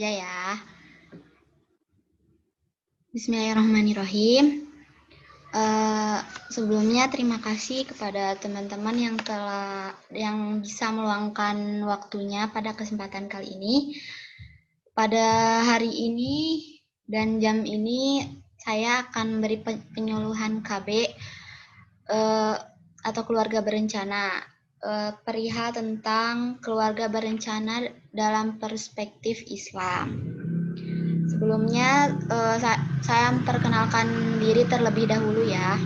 saja ya. Bismillahirrahmanirrahim. Sebelumnya terima kasih kepada teman-teman yang bisa meluangkan waktunya pada kesempatan kali ini. Pada hari ini dan jam ini saya akan memberi penyuluhan KB atau keluarga berencana, perihal tentang keluarga berencana dalam perspektif Islam. Sebelumnya saya memperkenalkan diri terlebih dahulu ya.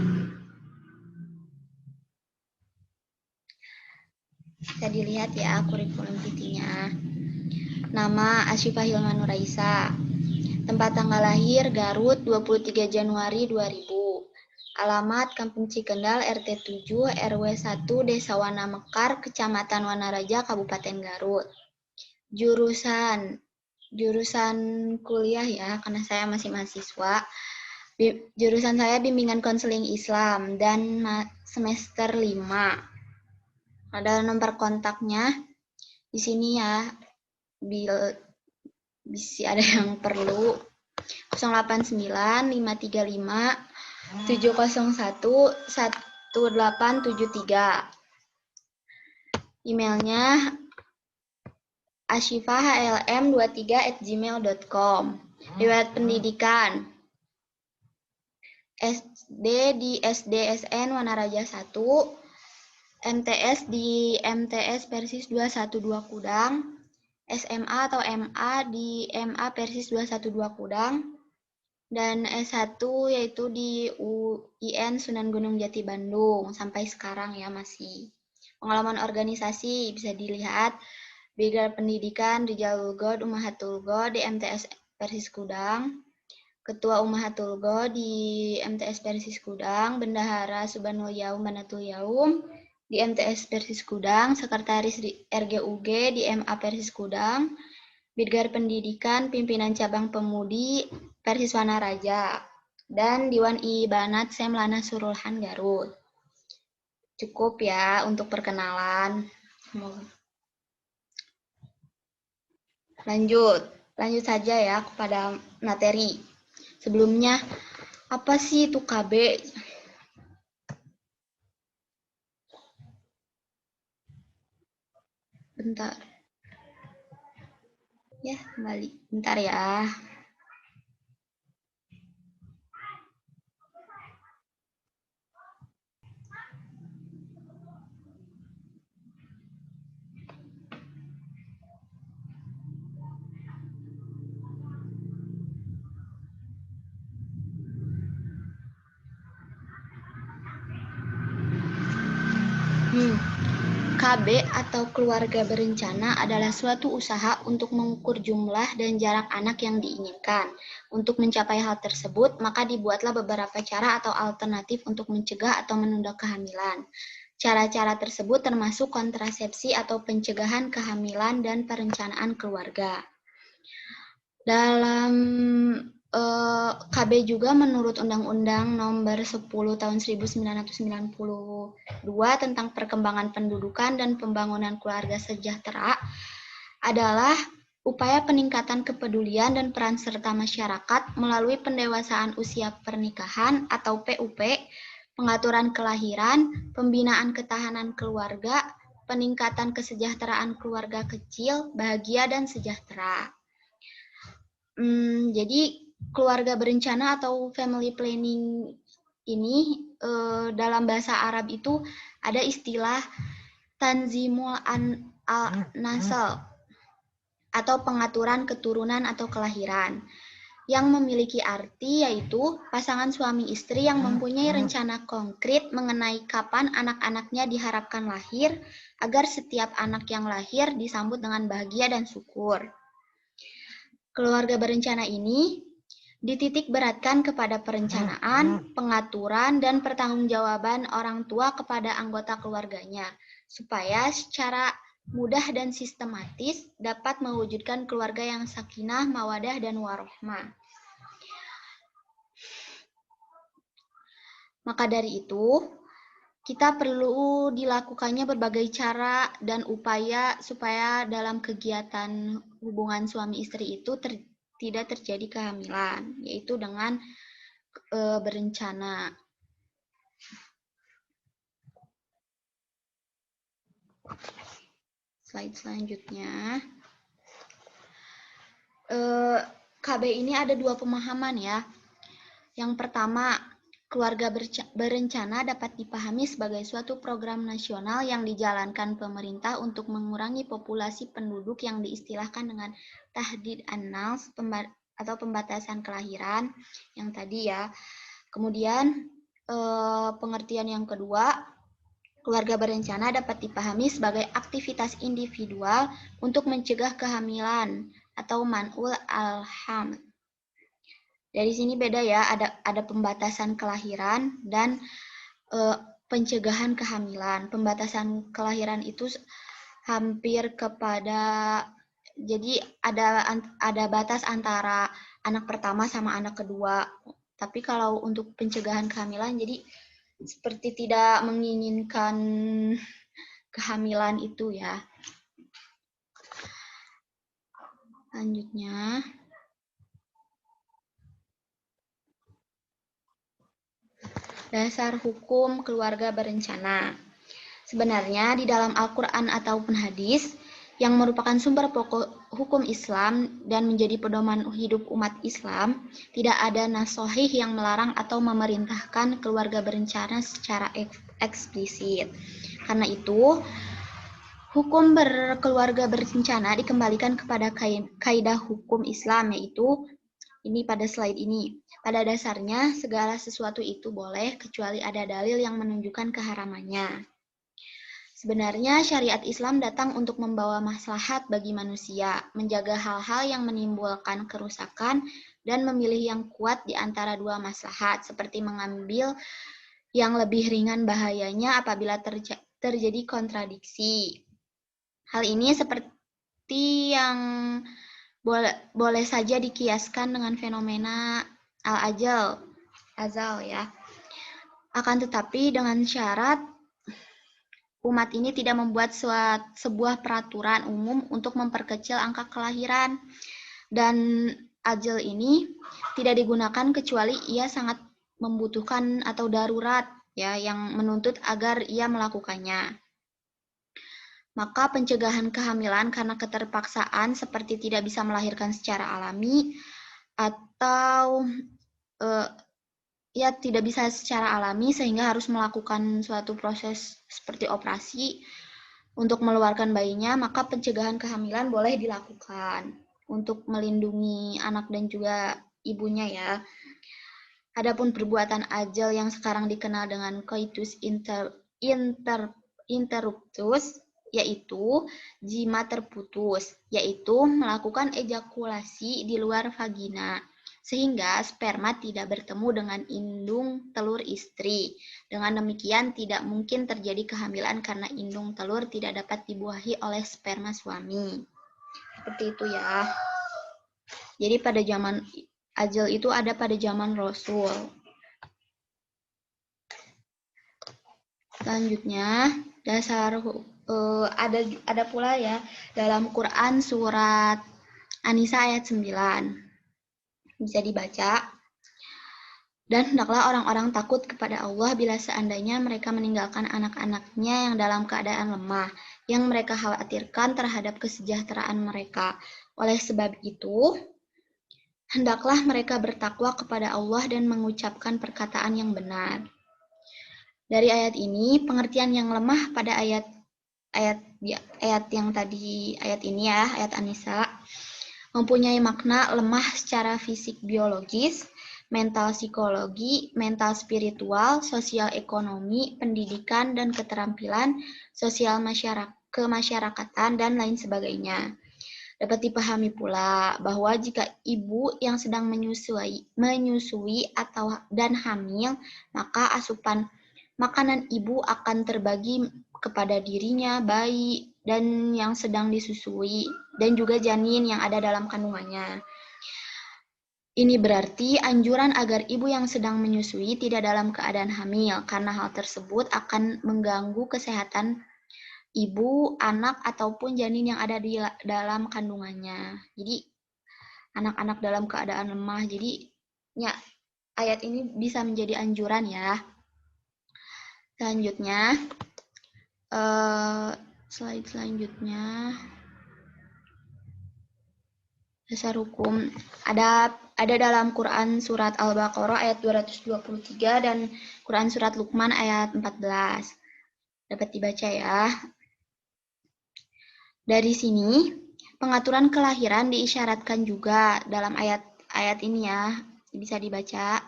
Bisa dilihat ya kurikulum vitae-nya. Nama Asyifah Hilman Nuraisa. Tempat tanggal lahir Garut 23 Januari 2000. Alamat Kampung Cikendal RT 7 RW 1 Desa Wana Mekar Kecamatan Wanaraja Kabupaten Garut. Jurusan kuliah ya, karena saya masih mahasiswa. Jurusan saya bimbingan konseling Islam dan semester 5. Ada nomor kontaknya di sini ya. Bisa ada yang perlu 089 535 701 1873. Emailnya asyifahhlm23@gmail.com. Riwayat pendidikan SD di SDSN Wanaraja 1, MTS di MTS Persis 212 Kudang, SMA atau MA di MA Persis 212 Kudang, dan S1 yaitu di UIN Sunan Gunung Jati Bandung. Sampai sekarang ya masih. Pengalaman organisasi bisa dilihat Brigade Pendidikan Rijalul God Ummahatul God di MTS Persis Kudang, Ketua Ummahatul God di MTS Persis Kudang, Bendahara Subhanul Yaum Banatul Yaum di MTS Persis Kudang, Sekretaris RGUG di MA Persis Kudang, Bidgar Pendidikan Pimpinan Cabang Pemudi Persis Wanaraja, dan Diwan Ibanat Semlana Surulhan Garut. Cukup ya untuk perkenalan. Lanjut saja ya kepada materi. Sebelumnya, apa sih itu KB? Bentar. Ya, kembali. Bentar ya. KB atau keluarga berencana adalah suatu usaha untuk mengukur jumlah dan jarak anak yang diinginkan. Untuk mencapai hal tersebut, maka dibuatlah beberapa cara atau alternatif untuk mencegah atau menunda kehamilan. Cara-cara tersebut termasuk kontrasepsi atau pencegahan kehamilan dan perencanaan keluarga. Dalam KB juga menurut Undang-Undang Nomor 10 Tahun 1992 tentang Perkembangan Pendudukan dan Pembangunan Keluarga Sejahtera adalah upaya peningkatan kepedulian dan peran serta masyarakat melalui pendewasaan usia pernikahan atau PUP, pengaturan kelahiran, pembinaan ketahanan keluarga, peningkatan kesejahteraan keluarga kecil, bahagia dan sejahtera. Jadi keluarga berencana atau family planning ini dalam bahasa Arab itu ada istilah tanzimul nasl atau pengaturan keturunan atau kelahiran yang memiliki arti yaitu pasangan suami istri yang mempunyai rencana konkret mengenai kapan anak-anaknya diharapkan lahir agar setiap anak yang lahir disambut dengan bahagia dan syukur. Keluarga berencana ini dititik beratkan kepada perencanaan, pengaturan, dan pertanggungjawaban orang tua kepada anggota keluarganya, supaya secara mudah dan sistematis dapat mewujudkan keluarga yang sakinah, mawadah, dan warohmah. Maka dari itu, kita perlu dilakukannya berbagai cara dan upaya supaya dalam kegiatan hubungan suami istri itu tidak terjadi kehamilan, yaitu dengan berencana. Slide selanjutnya. KB ini ada dua pemahaman ya. Yang pertama, keluarga berencana dapat dipahami sebagai suatu program nasional yang dijalankan pemerintah untuk mengurangi populasi penduduk yang diistilahkan dengan tahdid an-nals atau pembatasan kelahiran yang tadi ya. Kemudian pengertian yang kedua, keluarga berencana dapat dipahami sebagai aktivitas individual untuk mencegah kehamilan atau man'ul al-haml. Dari sini beda ya, ada pembatasan kelahiran dan pencegahan kehamilan. Pembatasan kelahiran itu hampir kepada, jadi ada batas antara anak pertama sama anak kedua. Tapi kalau untuk pencegahan kehamilan, jadi seperti tidak menginginkan kehamilan itu ya. Selanjutnya, dasar hukum keluarga berencana. Sebenarnya di dalam Al-Quran ataupun hadis yang merupakan sumber pokok hukum Islam dan menjadi pedoman hidup umat Islam, tidak ada nas sahih yang melarang atau memerintahkan keluarga berencana secara eksplisit. Karena itu, hukum berkeluarga berencana dikembalikan kepada kaidah hukum Islam, yaitu ini pada slide ini. Pada dasarnya, segala sesuatu itu boleh kecuali ada dalil yang menunjukkan keharamannya. Sebenarnya syariat Islam datang untuk membawa maslahat bagi manusia, menjaga hal-hal yang menimbulkan kerusakan, dan memilih yang kuat di antara dua maslahat, seperti mengambil yang lebih ringan bahayanya apabila terjadi kontradiksi. Hal ini seperti yang boleh saja dikiaskan dengan fenomena azal ya. Akan tetapi dengan syarat umat ini tidak membuat sebuah peraturan umum untuk memperkecil angka kelahiran. Dan ajal ini tidak digunakan kecuali ia sangat membutuhkan atau darurat ya yang menuntut agar ia melakukannya. Maka pencegahan kehamilan karena keterpaksaan seperti tidak bisa melahirkan secara alami atau ya tidak bisa secara alami sehingga harus melakukan suatu proses seperti operasi untuk mengeluarkan bayinya, maka pencegahan kehamilan boleh dilakukan untuk melindungi anak dan juga ibunya ya. Adapun perbuatan ajal yang sekarang dikenal dengan coitus interruptus, yaitu jimat terputus, yaitu melakukan ejakulasi di luar vagina, sehingga sperma tidak bertemu dengan indung telur istri. Dengan demikian tidak mungkin terjadi kehamilan karena indung telur tidak dapat dibuahi oleh sperma suami. Seperti itu ya. Jadi pada zaman ajal itu ada pada zaman Rasul. Selanjutnya, dasar ada pula ya dalam Quran surat An-Nisa ayat 9. Bisa dibaca. Dan hendaklah orang-orang takut kepada Allah bila seandainya mereka meninggalkan anak-anaknya yang dalam keadaan lemah, yang mereka khawatirkan terhadap kesejahteraan mereka. Oleh sebab itu, hendaklah mereka bertakwa kepada Allah dan mengucapkan perkataan yang benar. Dari ayat ini, pengertian yang lemah pada ayat yang tadi, ayat ini ya, ayat An-Nisa, mempunyai makna lemah secara fisik biologis, mental psikologi, mental spiritual, sosial ekonomi, pendidikan, dan keterampilan sosial kemasyarakatan, dan lain sebagainya. Dapat dipahami pula bahwa jika ibu yang sedang menyusui dan hamil, maka asupan makanan ibu akan terbagi kepada dirinya, bayi, dan yang sedang disusui, dan juga janin yang ada dalam kandungannya. Ini berarti anjuran agar ibu yang sedang menyusui tidak dalam keadaan hamil, karena hal tersebut akan mengganggu kesehatan ibu, anak, ataupun janin yang ada di dalam kandungannya. Jadi, anak-anak dalam keadaan lemah. Jadi, ya, ayat ini bisa menjadi anjuran ya. Selanjutnya, slide selanjutnya. Dasar hukum. Ada dalam Quran surat Al-Baqarah ayat 223 dan Quran surat Luqman ayat 14. Dapat dibaca ya. Dari sini, pengaturan kelahiran diisyaratkan juga dalam ayat ini ya. Bisa dibaca.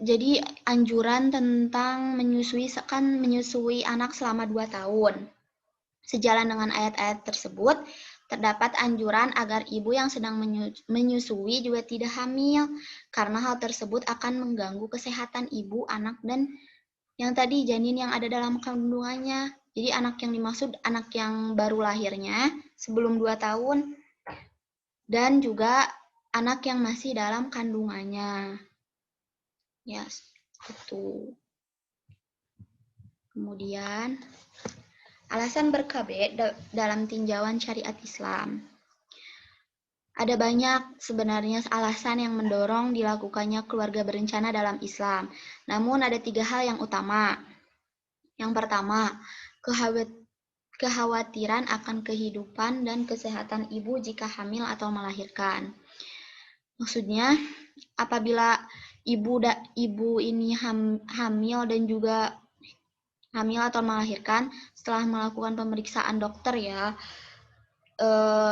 Jadi anjuran tentang menyusui anak selama 2 tahun. Sejalan dengan ayat-ayat tersebut, terdapat anjuran agar ibu yang sedang menyusui juga tidak hamil, karena hal tersebut akan mengganggu kesehatan ibu, anak, dan yang tadi janin yang ada dalam kandungannya. Jadi anak yang dimaksud anak yang baru lahirnya sebelum 2 tahun, dan juga anak yang masih dalam kandungannya. Yes, itu. Kemudian, alasan ber-KB dalam tinjauan syariat Islam. Ada banyak sebenarnya alasan yang mendorong dilakukannya keluarga berencana dalam Islam. Namun ada 3 hal yang utama. Yang pertama, kekhawatiran akan kehidupan dan kesehatan ibu jika hamil atau melahirkan. Maksudnya, apabila ibu ini hamil dan juga hamil atau melahirkan setelah melakukan pemeriksaan dokter ya.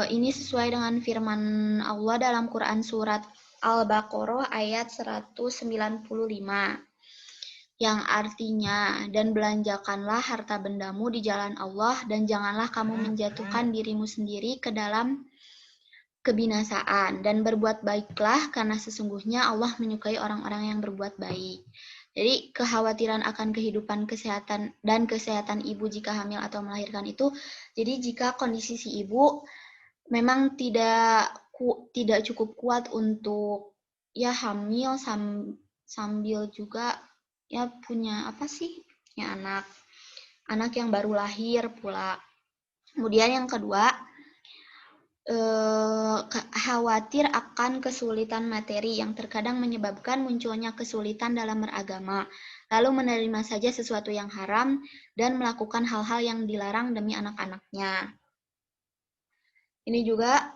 Ini sesuai dengan firman Allah dalam Quran surat Al-Baqarah ayat 195. Yang artinya, dan belanjakanlah harta bendamu di jalan Allah dan janganlah kamu menjatuhkan dirimu sendiri ke dalam kebinasaan, dan berbuat baiklah karena sesungguhnya Allah menyukai orang-orang yang berbuat baik. Jadi kekhawatiran akan kehidupan kesehatan dan kesehatan ibu jika hamil atau melahirkan itu, jadi jika kondisi si ibu memang tidak cukup kuat untuk ya hamil sambil juga ya punya ya anak yang baru lahir pula. Kemudian yang kedua, khawatir akan kesulitan materi yang terkadang menyebabkan munculnya kesulitan dalam beragama, lalu menerima saja sesuatu yang haram dan melakukan hal-hal yang dilarang demi anak-anaknya. Ini juga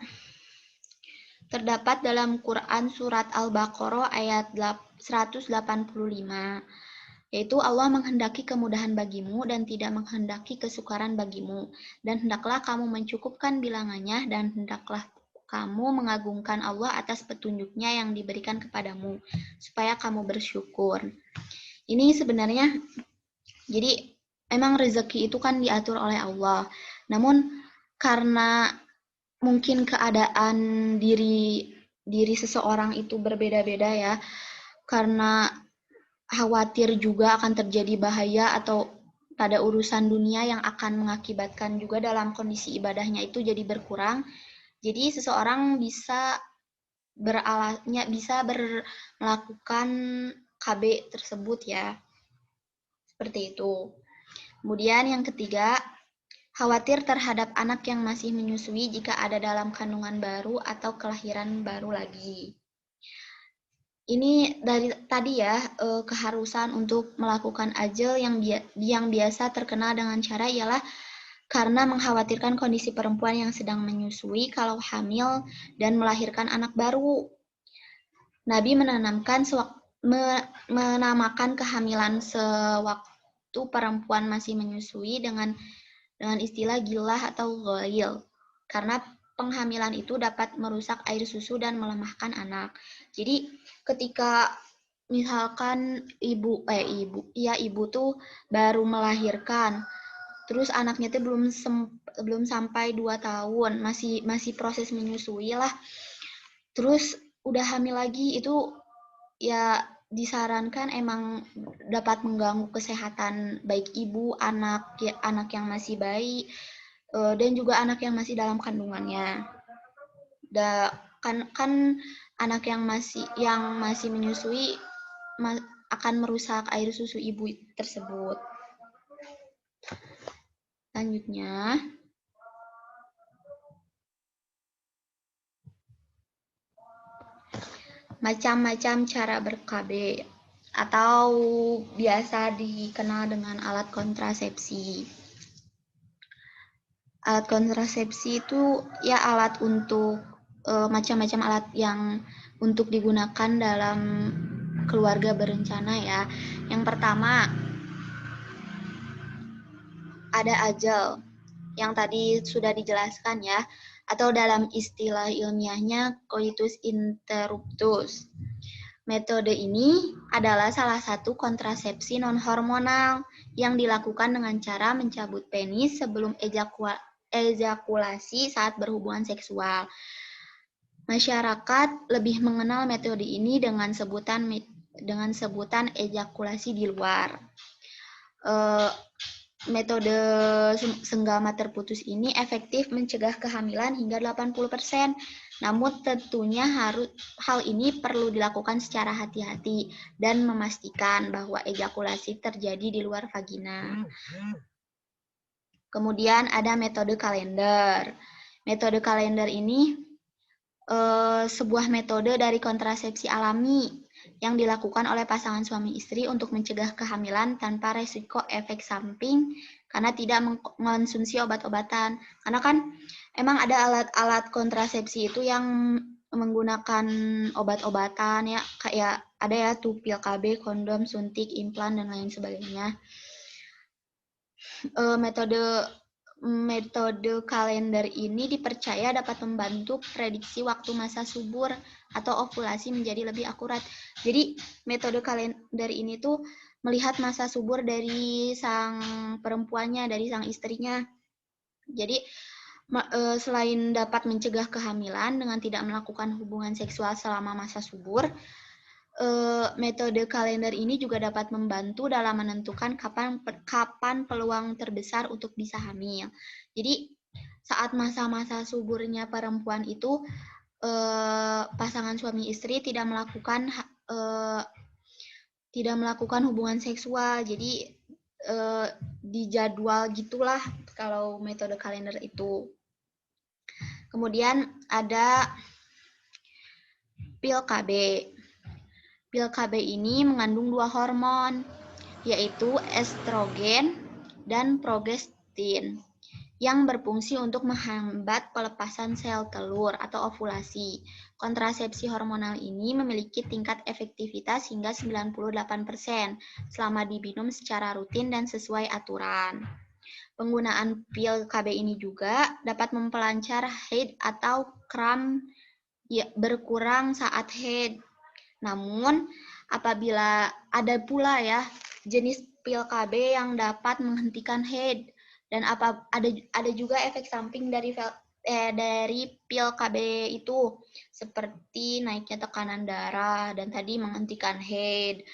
terdapat dalam Quran surat Al-Baqarah ayat 185, yaitu Allah menghendaki kemudahan bagimu dan tidak menghendaki kesukaran bagimu, dan hendaklah kamu mencukupkan bilangannya, dan hendaklah kamu mengagungkan Allah atas petunjuknya yang diberikan kepadamu, supaya kamu bersyukur. Ini sebenarnya, jadi emang rezeki itu kan diatur oleh Allah, namun karena mungkin keadaan diri seseorang itu berbeda-beda ya, karena khawatir juga akan terjadi bahaya atau pada urusan dunia yang akan mengakibatkan juga dalam kondisi ibadahnya itu jadi berkurang. Jadi seseorang bisa melakukan KB tersebut ya. Seperti itu. Kemudian yang ketiga, khawatir terhadap anak yang masih menyusui jika ada dalam kandungan baru atau kelahiran baru lagi. Ini dari tadi ya, keharusan untuk melakukan ajal yang biasa terkenal dengan cara ialah karena mengkhawatirkan kondisi perempuan yang sedang menyusui kalau hamil dan melahirkan anak baru. Nabi menamakan kehamilan sewaktu perempuan masih menyusui dengan istilah gilah atau ghail, karena penghamilan itu dapat merusak air susu dan melemahkan anak. Jadi ketika misalkan ibu tuh baru melahirkan, terus anaknya tuh belum sampai 2 tahun, masih proses menyusui lah, terus udah hamil lagi, itu ya disarankan emang dapat mengganggu kesehatan baik ibu, anak yang masih bayi, dan juga anak yang masih dalam kandungannya. kan anak yang masih menyusui akan merusak air susu ibu tersebut. Selanjutnya, macam-macam cara ber-KB atau biasa dikenal dengan alat kontrasepsi. Alat kontrasepsi itu ya alat untuk macam-macam alat yang untuk digunakan dalam keluarga berencana ya. Yang pertama ada ajal yang tadi sudah dijelaskan ya, atau dalam istilah ilmiahnya coitus interruptus. Metode ini adalah salah satu kontrasepsi non-hormonal yang dilakukan dengan cara mencabut penis sebelum ejakulasi saat berhubungan seksual. Masyarakat lebih mengenal metode ini dengan sebutan ejakulasi di luar. Metode senggama terputus ini efektif mencegah kehamilan hingga 80%. Namun tentunya hal ini perlu dilakukan secara hati-hati dan memastikan bahwa ejakulasi terjadi di luar vagina. Kemudian ada metode kalender. Metode kalender ini sebuah metode dari kontrasepsi alami yang dilakukan oleh pasangan suami istri untuk mencegah kehamilan tanpa resiko efek samping karena tidak mengkonsumsi obat-obatan. Karena kan emang ada alat-alat kontrasepsi itu yang menggunakan obat-obatan ya, kayak ada ya tuh pil KB, kondom, suntik, implan dan lain sebagainya. Metode kalender ini dipercaya dapat membantu prediksi waktu masa subur atau ovulasi menjadi lebih akurat. Jadi metode kalender ini tuh melihat masa subur dari sang perempuannya, dari sang istrinya. Jadi selain dapat mencegah kehamilan dengan tidak melakukan hubungan seksual selama masa subur, metode kalender ini juga dapat membantu dalam menentukan kapan peluang terbesar untuk bisa hamil. Jadi saat masa-masa suburnya perempuan itu pasangan suami istri tidak melakukan hubungan seksual. Jadi dijadwal gitulah kalau metode kalender itu. Kemudian ada pil KB. Pil KB ini mengandung 2 hormon, yaitu estrogen dan progestin, yang berfungsi untuk menghambat pelepasan sel telur atau ovulasi. Kontrasepsi hormonal ini memiliki tingkat efektivitas hingga 98% selama diminum secara rutin dan sesuai aturan. Penggunaan pil KB ini juga dapat mempelancar haid atau kram berkurang saat haid. Namun, apabila ada pula ya jenis pil KB yang dapat menghentikan haid dan ada juga efek samping dari pil KB itu seperti naiknya tekanan darah dan tadi menghentikan haid,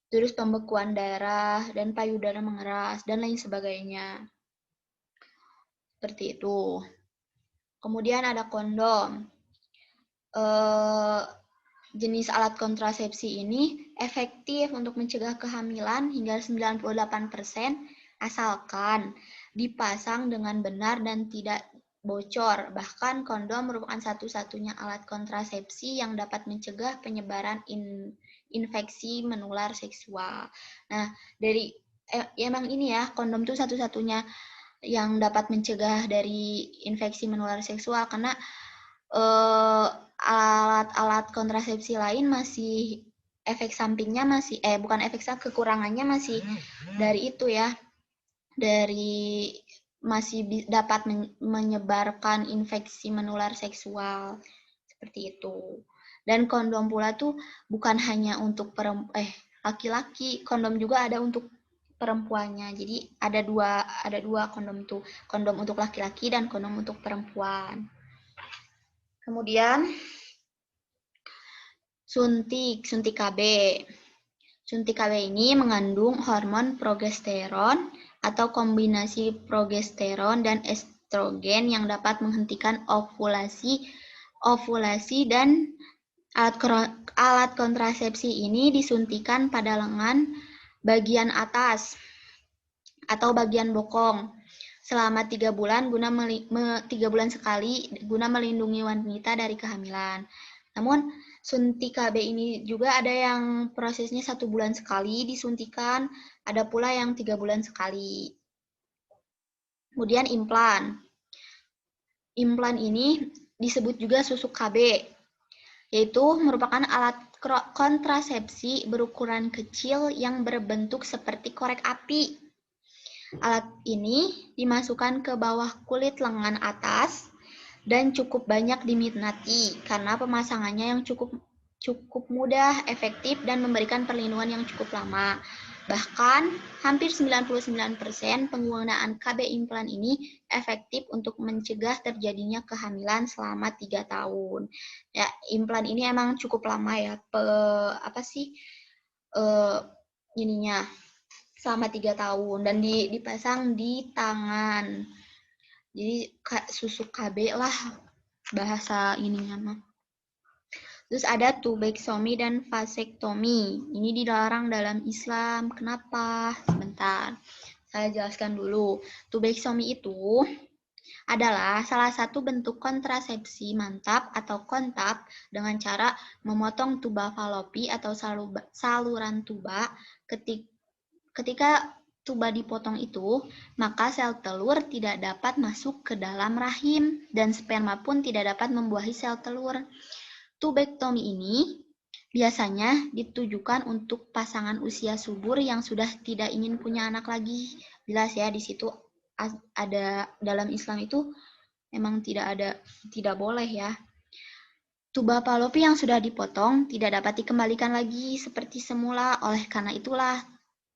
terus pembekuan darah dan payudara mengeras dan lain sebagainya. Seperti itu. Kemudian ada kondom. Jenis alat kontrasepsi ini efektif untuk mencegah kehamilan hingga 98% asalkan dipasang dengan benar dan tidak bocor. Bahkan kondom merupakan satu-satunya alat kontrasepsi yang dapat mencegah penyebaran infeksi menular seksual. Nah, emang ini ya, kondom itu satu-satunya yang dapat mencegah dari infeksi menular seksual karena alat-alat kontrasepsi lain masih efek sampingnya masih kekurangannya masih dari itu ya, dari masih dapat menyebarkan infeksi menular seksual seperti itu. Dan kondom pula tuh bukan hanya untuk laki-laki, kondom juga ada untuk perempuannya. Jadi ada dua kondom tuh, kondom untuk laki-laki dan kondom untuk perempuan. Kemudian suntik KB. Suntik KB ini mengandung hormon progesteron atau kombinasi progesteron dan estrogen yang dapat menghentikan ovulasi ovulasi dan alat kontrasepsi ini disuntikan pada lengan bagian atas atau bagian bokong selama 3 bulan 3 bulan sekali guna melindungi wanita dari kehamilan. Namun suntik KB ini juga ada yang prosesnya 1 bulan sekali disuntikan, ada pula yang 3 bulan sekali. Kemudian implan. Implan ini disebut juga susuk KB, yaitu merupakan alat kontrasepsi berukuran kecil yang berbentuk seperti korek api. Alat ini dimasukkan ke bawah kulit lengan atas dan cukup banyak diminati karena pemasangannya yang cukup mudah, efektif, dan memberikan perlindungan yang cukup lama. Bahkan, hampir 99% penggunaan KB implan ini efektif untuk mencegah terjadinya kehamilan selama 3 tahun. Ya, implan ini emang cukup lama ya, selama 3 tahun, dan dipasang di tangan. Jadi, susuk KB lah bahasa ininya mah. Terus ada tubektomi dan vasektomi. Ini dilarang dalam Islam. Kenapa? Sebentar, saya jelaskan dulu. Tubektomi itu adalah salah satu bentuk kontrasepsi mantap atau kontak dengan cara memotong tuba falopi atau saluran tuba. Ketika tuba dipotong itu, maka sel telur tidak dapat masuk ke dalam rahim dan sperma pun tidak dapat membuahi sel telur. Tubektomi ini biasanya ditujukan untuk pasangan usia subur yang sudah tidak ingin punya anak lagi. Jelas ya, di situ ada dalam Islam itu memang tidak boleh ya. Tuba falopi yang sudah dipotong tidak dapat dikembalikan lagi seperti semula. Oleh karena itulah,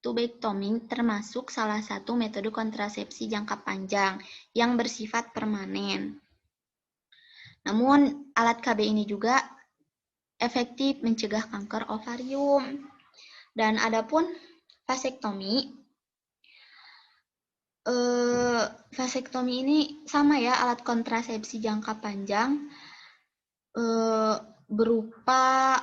tubektomi termasuk salah satu metode kontrasepsi jangka panjang yang bersifat permanen. Namun, alat KB ini juga efektif mencegah kanker ovarium. Dan adapun vasektomi, vasektomi ini sama ya, alat kontrasepsi jangka panjang berupa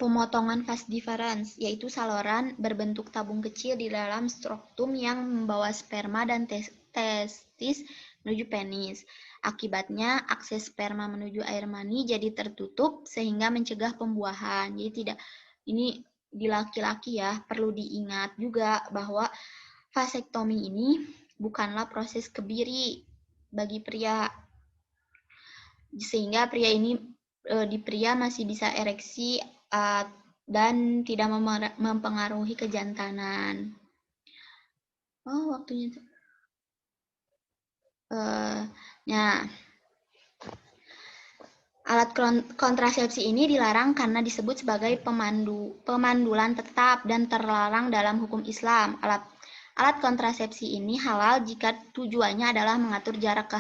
pemotongan vas deferens, yaitu saluran berbentuk tabung kecil di dalam struktum yang membawa sperma dan testis menuju penis. Akibatnya, akses sperma menuju air mani jadi tertutup sehingga mencegah pembuahan. Jadi ini di laki-laki ya, perlu diingat juga bahwa vasektomi ini bukanlah proses kebiri bagi pria. Sehingga di pria masih bisa ereksi dan tidak mempengaruhi kejantanan. Oh, waktunya. Alat kontrasepsi ini dilarang karena disebut sebagai pemandulan tetap dan terlarang dalam hukum Islam. Alat kontrasepsi ini halal jika tujuannya adalah mengatur jarak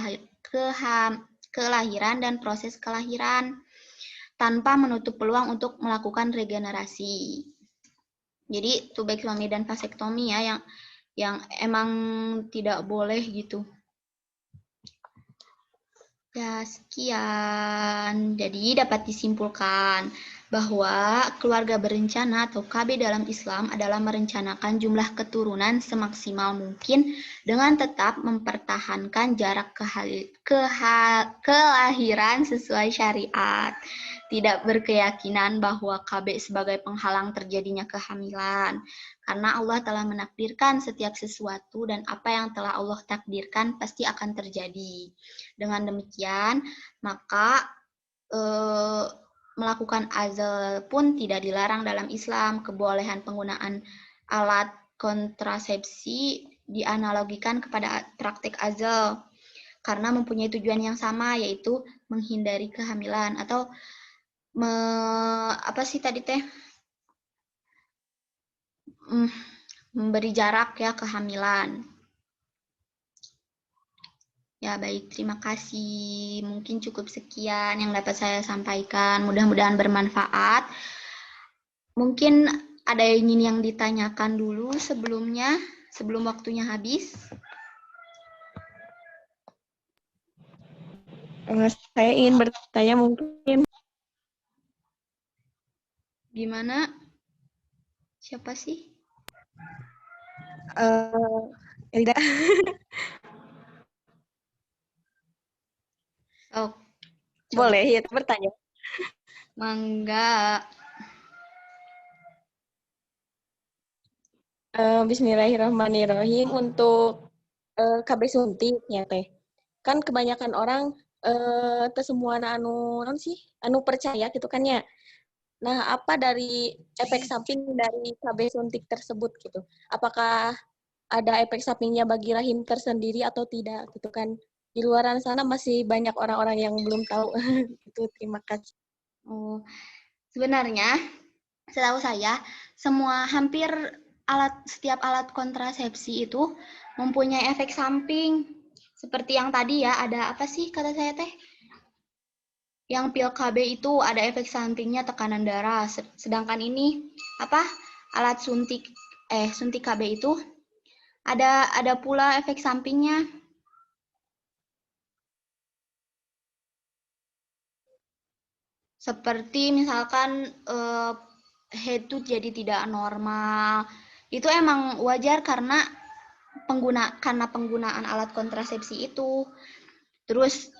kelahiran dan proses kelahiran tanpa menutup peluang untuk melakukan regenerasi. Jadi tubektomi dan vasektomi ya yang emang tidak boleh gitu. Ya, sekian. Jadi dapat disimpulkan bahwa keluarga berencana atau KB dalam Islam adalah merencanakan jumlah keturunan semaksimal mungkin dengan tetap mempertahankan jarak kelahiran sesuai syariat. Tidak berkeyakinan bahwa KB sebagai penghalang terjadinya kehamilan. Karena Allah telah menakdirkan setiap sesuatu dan apa yang telah Allah takdirkan pasti akan terjadi. Dengan demikian, maka melakukan azal pun tidak dilarang dalam Islam. Kebolehan penggunaan alat kontrasepsi dianalogikan kepada praktik azal karena mempunyai tujuan yang sama, yaitu menghindari kehamilan atau memberi jarak ya kehamilan. Ya baik, terima kasih. Mungkin cukup sekian yang dapat saya sampaikan. Mudah-mudahan bermanfaat. Mungkin ada yang ditanyakan dulu sebelum waktunya habis. Saya ingin bertanya mungkin. Gimana? Siapa sih? Elida. Oh, Boleh ya bertanya. Mangga. Bismillahirrahmanirrahim. Untuk KB suntik ya teh. Kan kebanyakan orang semua anu percaya gitu kan ya. Nah, apa dari efek samping dari KB suntik tersebut gitu? Apakah ada efek sampingnya bagi rahim tersendiri atau tidak gitu kan? Di luaran sana masih banyak orang-orang yang belum tahu. Itu terima kasih. Oh, sebenarnya setahu saya hampir setiap alat kontrasepsi itu mempunyai efek samping. Seperti yang tadi ya, ada apa sih kata saya teh? Yang pil KB itu ada efek sampingnya tekanan darah. Sedangkan ini apa? Alat suntik KB itu ada pula efek sampingnya. Seperti misalkan head to jadi tidak normal. Itu emang wajar karena penggunaan alat kontrasepsi itu. Terus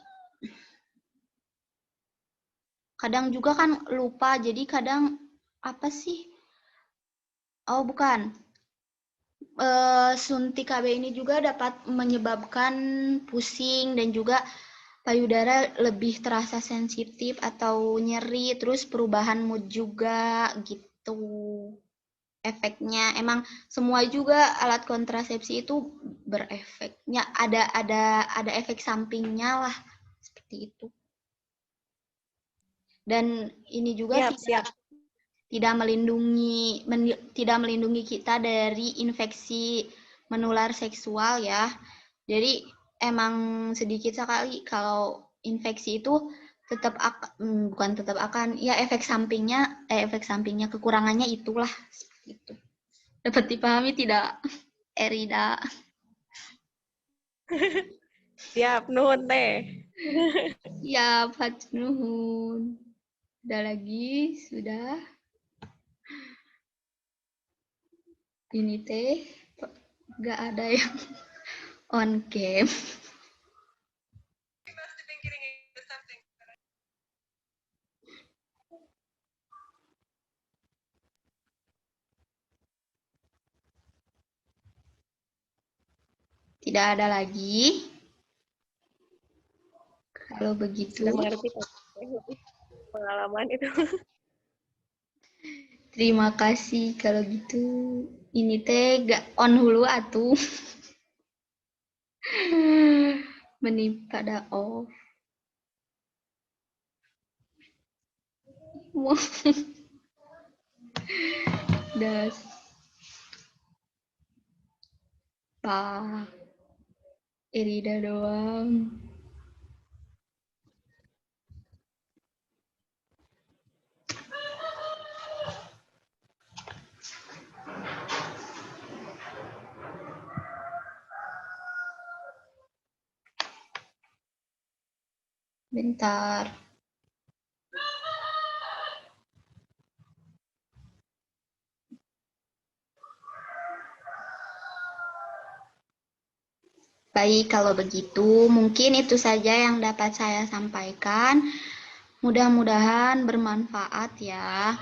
kadang juga kan lupa, jadi kadang apa sih? Oh, bukan. Suntik KB ini juga dapat menyebabkan pusing dan juga payudara lebih terasa sensitif atau nyeri, terus perubahan mood juga gitu. Efeknya emang semua juga alat kontrasepsi itu berefeknya ada efek sampingnya lah seperti itu. Dan ini juga tidak melindungi kita dari infeksi menular seksual ya. Jadi emang sedikit sekali kalau infeksi itu bukan tetap akan ya efek sampingnya kekurangannya itulah seperti itu. Dapat dipahami tidak, Erida? Siap, nuhun teh. Ya, nuhun. Udah lagi, sudah. Ini teh nggak ada yang on cam. Tidak ada lagi. Kalau begitu, Sudah mengerti pengalaman itu. terima kasih. Kalau gitu, ini teh gak on hulu atuh. Meni pada off. Das. Pak. Erida doang. Bentar. Baik, kalau begitu mungkin itu saja yang dapat saya sampaikan. Mudah-mudahan bermanfaat ya.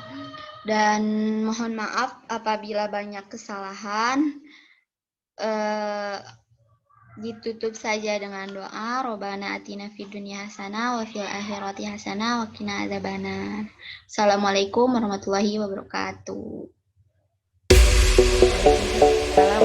Dan mohon maaf apabila banyak kesalahan. Ditutup saja dengan doa. Robbana atina fid dunya hasanah wa fil akhirati hasanah wa qina adzabannar. Assalamualaikum warahmatullahi wabarakatuh. Salam